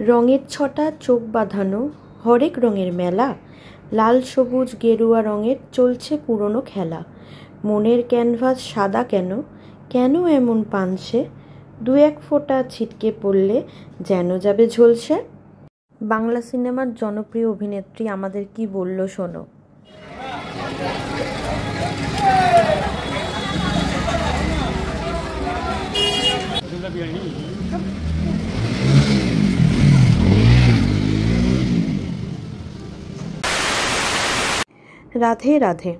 রঙের ছটা চোখ বাঁধানো হরেক রঙের মেলা, লাল সবুজ গেরুয়া রঙের চলছে পুরনো খেলা। মনের ক্যানভাস সাদা কেন, কেন এমন পানসে, দু এক ফোঁটা ছিটকে পড়লে যেন যাবে ঝলসে। বাংলা সিনেমার জনপ্রিয় অভিনেত্রী আমাদের কি বলল শোনো। রাধে রাধে।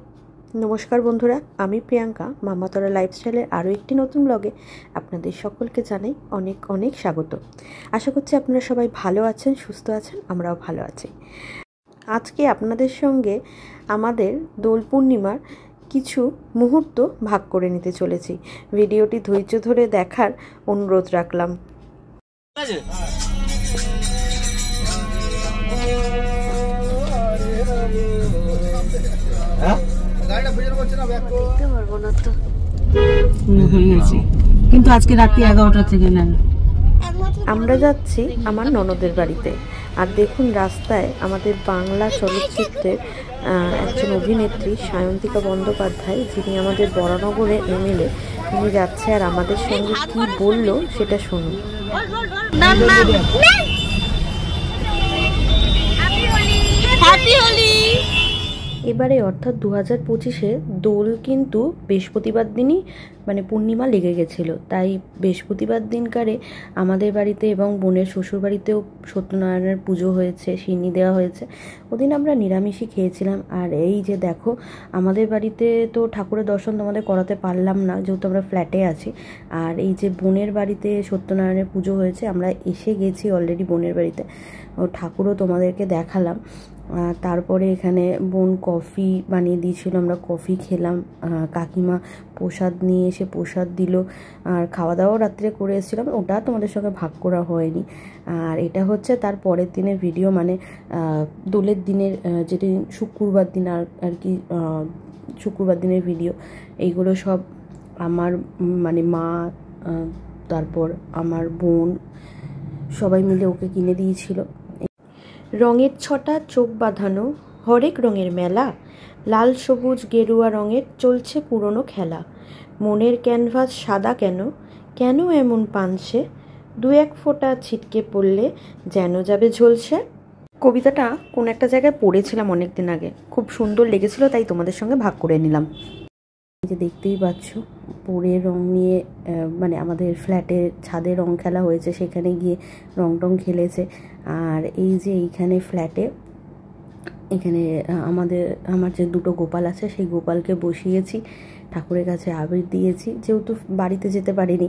নমস্কার বন্ধুরা, আমি প্রিয়াঙ্কা মামাতরা লাইফস্টাইলের আরও একটি নতুন ব্লগে আপনাদের সকলকে জানাই অনেক অনেক স্বাগত। আশা করছি আপনারা সবাই ভালো আছেন, সুস্থ আছেন, আমরাও ভালো আছি। আজকে আপনাদের সঙ্গে আমাদের দোল পূর্ণিমার কিছু মুহূর্ত ভাগ করে নিতে চলেছি। ভিডিওটি ধৈর্য ধরে দেখার অনুরোধ রাখলাম। কিন্তু আজকে রাত্রি 11টা থেকে না আমরা যাচ্ছি আমার ননদের বাড়িতে। আর দেখুন রাস্তায় আমাদের বাংলা চলচ্চিত্রের একজন অভিনেত্রী সায়ন্তিকা বন্দ্যোপাধ্যায়, যিনি আমাদের বরানগরে এমএলএ, তিনি যাচ্ছে। আর আমাদের সঙ্গে কি বললো সেটা শুনুন। এবারে অর্থাৎ 2025-এ দোল কিন্তু বৃহস্পতিবার দিনই মানে পূর্ণিমা লেগে গেছিলো। তাই বৃহস্পতিবার দিনকারে আমাদের বাড়িতে এবং বোনের শ্বশুর বাড়িতেও সত্যনারায়ণের পুজো হয়েছে, সিন্নি দেওয়া হয়েছে। ওদিন আমরা নিরামিষই খেয়েছিলাম। আর এই যে দেখো, আমাদের বাড়িতে তো ঠাকুরের দর্শন তোমাদের করাতে পারলাম না, যেহেতু আমরা ফ্ল্যাটে আছি। আর এই যে বোনের বাড়িতে সত্যনারায়ণের পুজো হয়েছে, আমরা এসে গেছি অলরেডি বোনের বাড়িতে। ও ঠাকুরও তোমাদেরকে দেখালাম। তারপরে এখানে বোন কফি বানিয়ে দিয়েছিল, আমরা কফি খেলাম। কাকিমা প্রসাদ নিয়ে এসে প্রসাদ দিল। আর খাওয়া দাওয়াও রাত্রে করে এসেছিলাম, ওটা তোমাদের সঙ্গে ভাগ করা হয়নি। আর এটা হচ্ছে তার পরের দিনের ভিডিও, মানে দোলের দিনের যেদিন শুক্রবার দিন আর কি, শুক্রবার দিনের ভিডিও। এইগুলো সব আমার মানে মা, তারপর আমার বোন সবাই মিলে ওকে কিনে দিয়েছিল। রঙের ছটা চোখ বাঁধানো হরেক রঙের মেলা, লাল সবুজ গেরুয়া রঙের চলছে পুরনো খেলা। মনের ক্যানভাস সাদা কেন, কেন এমন পানসে, দু এক ফোঁটা ছিটকে পড়লে যেন যাবে ঝলসে। কবিতাটা কোন একটা জায়গায় পড়েছিলাম অনেক দিন আগে, খুব সুন্দর লেগেছিল, তাই তোমাদের সঙ্গে ভাগ করে নিলাম। যে দেখতেই পাচ্ছ পরে রং নিয়ে মানে আমাদের ফ্ল্যাটের ছাদে রং খেলা হয়েছে, সেখানে গিয়ে রং টং খেলেছে। আর এই যে এইখানে ফ্ল্যাটে এখানে আমার যে দুটো গোপাল আছে, সেই গোপালকে বসিয়েছি, ঠাকুরের কাছে আবির দিয়েছি, যেহেতু বাড়িতে যেতে পারিনি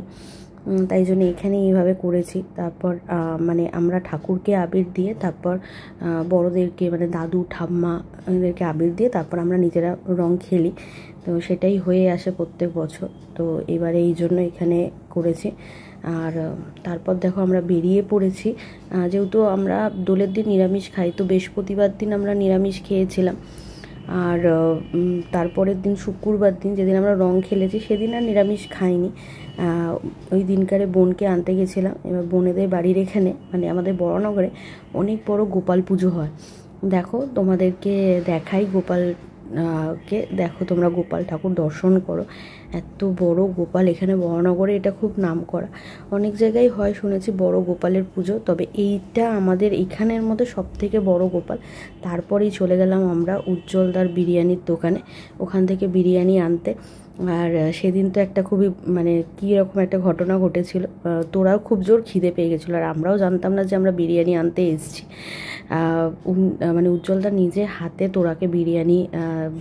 তাই জন্য এখানে এইভাবে করেছি। তারপর মানে আমরা ঠাকুরকে আবির দিয়ে তারপর বড়োদেরকে মানে দাদু ঠাম্মা এদেরকে আবির দিয়ে তারপর আমরা নিজেরা রং খেলি। তো সেটাই হয়ে আসে প্রত্যেক বছর। তো এবারে এই জন্য এখানে করেছি। আর তারপর দেখো আমরা বেরিয়ে পড়েছি, যেহেতু আমরা দোলের দিন নিরামিষ খাই, তো বৃহস্পতিবার দিন আমরা নিরামিষ খেয়েছিলাম। আর তারপরের দিন শুক্রবার দিন যেদিন আমরা রং খেলেছি, সেদিন আর নিরামিষ খাইনি। ওই দিনকারে বোনকে আনতে গেছিলাম। এবার বোনেদের বাড়ির এখানে মানে আমাদের বড়নগরে অনেক বড় গোপাল পুজো হয়। দেখো তোমাদেরকে দেখাই গোপাল কে, দেখো তোমরা গোপাল ঠাকুর দর্শন করো। এত বড় গোপাল এখানে বড়নগরে, এটা খুব নাম করা। অনেক জায়গায় হয় শুনেছি বড় গোপালের পুজো, তবে এইটা আমাদের এখানের মধ্যে সব থেকে বড় গোপাল। তারপরেই চলে গেলাম আমরা উজ্জ্বলদার বিরিয়ানির দোকানে, ওখান থেকে বিরিয়ানি আনতে। আর সেদিন তো একটা খুবই মানে কীরকম একটা ঘটনা ঘটেছিল, তোরাও খুব জোর খিদে পেয়ে গেছিলো। আর আমরাও জানতাম না যে আমরা বিরিয়ানি আনতে এসেছি। মানে উজ্জ্বলদা নিজে হাতে তোরাকে বিরিয়ানি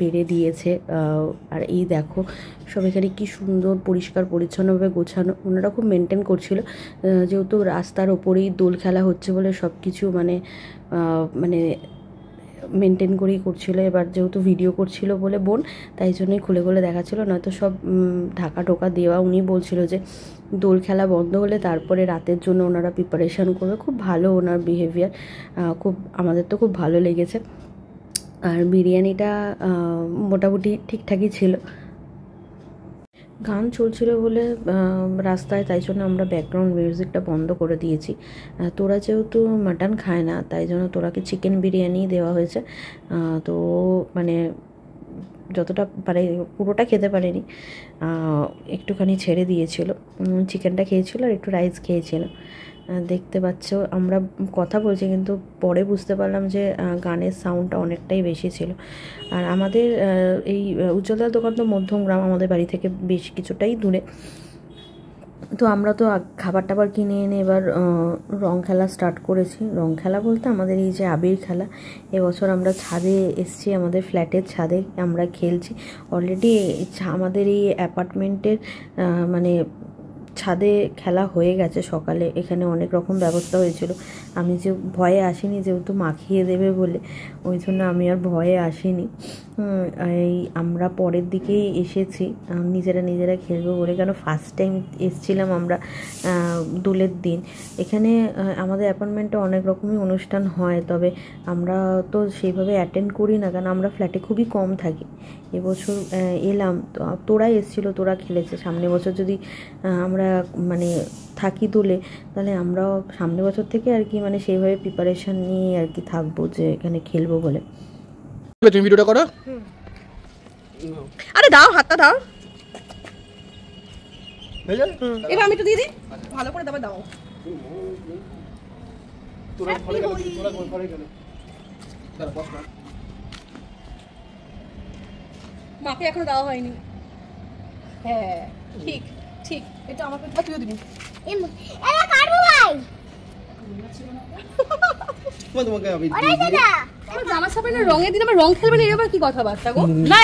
বেড়ে দিয়েছে। আর এই দেখো সব এখানে কী সুন্দর পরিষ্কার পরিচ্ছন্নভাবে গোছানো, ওনারা খুব মেনটেন করছিল। যেহেতু রাস্তার ওপরেই দোল খেলা হচ্ছে বলে সব কিছু মানে মেনটেন করেই করছিল। এবার যেহেতু ভিডিও করছিল বলে বোন, তাই জন্যই খুলে খুলে দেখাচ্ছিল, নয়তো সব ঢাকা ঢোকা দেওয়া। উনি বলছিল যে দোল খেলা বন্ধ হলে তারপরে রাতের জন্য ওনারা প্রিপারেশান করবে। খুব ভালো ওনার বিহেভিয়ার, খুব আমাদের তো খুব ভালো লেগেছে। আর বিরিয়ানিটা মোটামুটি ঠিকঠাকই ছিল। গান চলছিল বলে রাস্তায়, তাই জন্য আমরা ব্যাকগ্রাউন্ড মিউজিকটা বন্ধ করে দিয়েছি। তোরা যেহেতু মাটন খায় না, তাই জন্য তোরাকে চিকেন বিরিয়ানি দেওয়া হয়েছে। তো মানে যতটা পারে, পুরোটা খেতে পারেনি, একটুখানি ছেড়ে দিয়েছিল। চিকেনটা খেয়েছিল আর একটু রাইস খেয়েছিল। দেখতে পাচ্ছ আমরা কথা বলছি, কিন্তু পরে বুঝতে পারলাম যে গানের সাউন্ডটা অনেকটাই বেশি ছিল। আর আমাদের এই উজ্জ্বলদার দোকান তো মধ্যমগ্রাম, আমাদের বাড়ি থেকে বেশ কিছুটাই দূরে। তো আমরা তো খাবার টাবার কিনে এনে এবার রং খেলা স্টার্ট করেছি। রং খেলা বলতে আমাদের এই যে আবির খেলা, এবছর আমরা ছাদে এসছি, আমাদের ফ্ল্যাটের ছাদে আমরা খেলছি। অলরেডি আমাদের এই অ্যাপার্টমেন্টের মানে ছাদে খেলা হয়ে গেছে সকালে। এখানে অনেক রকম ব্যবস্থা হয়েছিল। আমি যে ভয়ে আসিনি, যেহেতু মাখিয়ে দেবে বলে, ওই জন্য আমি আর ভয়ে আসিনি। এই আমরা পরের দিকেই এসেছি নিজেরা খেলবো বলে, কেন ফার্স্ট টাইম এসছিলাম আমরা দোলের দিন। এখানে আমাদের অ্যাপার্টমেন্টে অনেক রকমই অনুষ্ঠান হয়, তবে আমরা তো সেইভাবে অ্যাটেন্ড করি না, কারণ আমরা ফ্ল্যাটে খুবই কম থাকি। এবছর এলাম, তো তোরা এসেছিলো, তোরা খেলেছে। সামনে বছর যদি আমরা মানে থাকি দোলে, তাহলে আমরাও সামনে বছর থেকে আর কি মানে সেইভাবে প্রিপারেশন নিয়ে আর কি থাকবো যে এখানে খেলবো বলে। তুমি ভিডিওটা করো। আরে দাও, হাতটা দাও। হয়ে যায়। এবার আমি একটু দিয়ে দিই, ভালো করে দাও। দাও তোরা ফলে গেল, তোরা কোন ফলে গেল? দাঁড়া বস না। মাকে এখনো দেওয়া হয়নি। হ্যাঁ ঠিক ঠিক, এটা আমাকে তুইও দিবি। এরা কাটবো ভাই। তোমাকে আমি আমার জামা ছাপানোর রঙের দিন আমার রং খেলবে না, এর আবার কি কথাবার্তা গো? না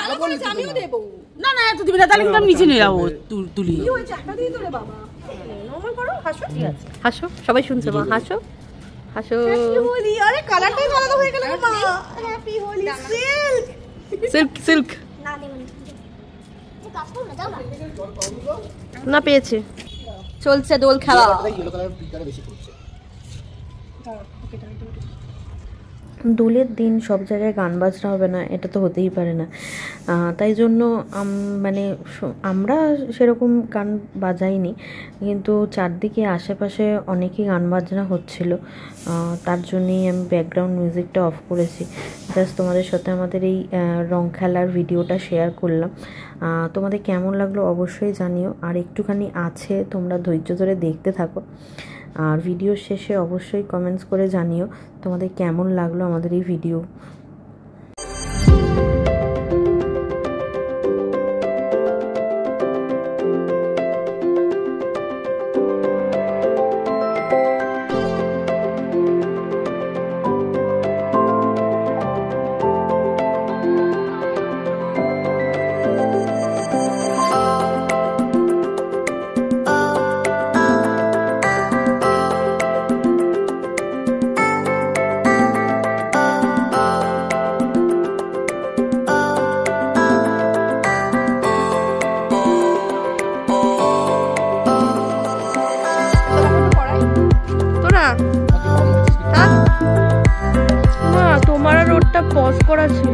ভালো করেছে, আমিও দেবো। না না এত দিবি না, তাহলে কিন্তু আমি নিচে নিয়ে যাবো তুলি। কি হয়েছে, একটা দিয়ে তোলে বাবা। নরমাল করো, হাসো। হাসো, সবাই শুনছে মা, হাসো হাসো। হ্যাপি হোলি। আরে কালারটাই আলাদা হয়ে গেল মা। Happy Holi. Silk silk silk না দেব না। কাজ করো না, যাও না। না পেয়েছে। চলছে দোল খেলা। ইয়েলো কালার পিকটা বেশি করছে। দোলের দিন সব জায়গায় গান বাজনা হবে না, এটা তো হতেই পারে না। তাই জন্য মানে আমরা সেরকম গান বাজাইনি, কিন্তু চারদিকে আশেপাশে অনেকই গান বাজনা হচ্ছিল। তার জন্যই আমি ব্যাকগ্রাউন্ড মিউজিকটা অফ করেছি। জাস্ট তোমাদের সাথে আমাদের এই রং খেলার ভিডিওটা শেয়ার করলাম। তোমাদের কেমন লাগলো অবশ্যই জানিও। আর একটুখানি আছে, তোমরা ধৈর্য ধরে দেখতে থাকো। আর ভিডিও শেষে অবশ্যই কমেন্টস করে জানিও তোমাদের কেমন লাগলো আমাদের এই ভিডিও। তোমার আর ওরটা পজ করা ছিল।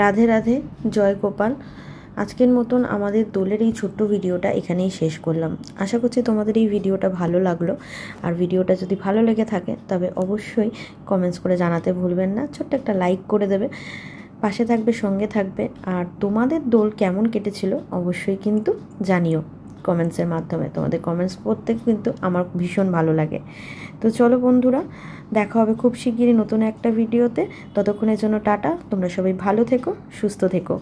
রাধে রাধে, জয় গোপাল। আজকের মতন আমাদের দোলের এই ছোট্ট ভিডিওটা এখানেই শেষ করলাম। আশা করছি তোমাদের এই ভিডিওটা ভালো লাগলো। আর ভিডিওটা যদি ভালো লেগে থাকে তবে অবশ্যই কমেন্টস করে জানাতে ভুলবেন না, ছোট্ট একটা লাইক করে দেবে, পাশে থাকবে, সঙ্গে থাকবে। আর তোমাদের দোল কেমন কেটেছিল অবশ্যই কিন্তু জানিও কমেন্টসের মাধ্যমে। তোমাদের কমেন্টস পড়তে কিন্তু আমার ভীষণ ভালো লাগে। তো চলো বন্ধুরা, দেখা হবে খুব শিগগিরই নতুন একটা ভিডিওতে। ততক্ষণের জন্য টাটা। তোমরা সবাই ভালো থেকো, সুস্থ থেকো।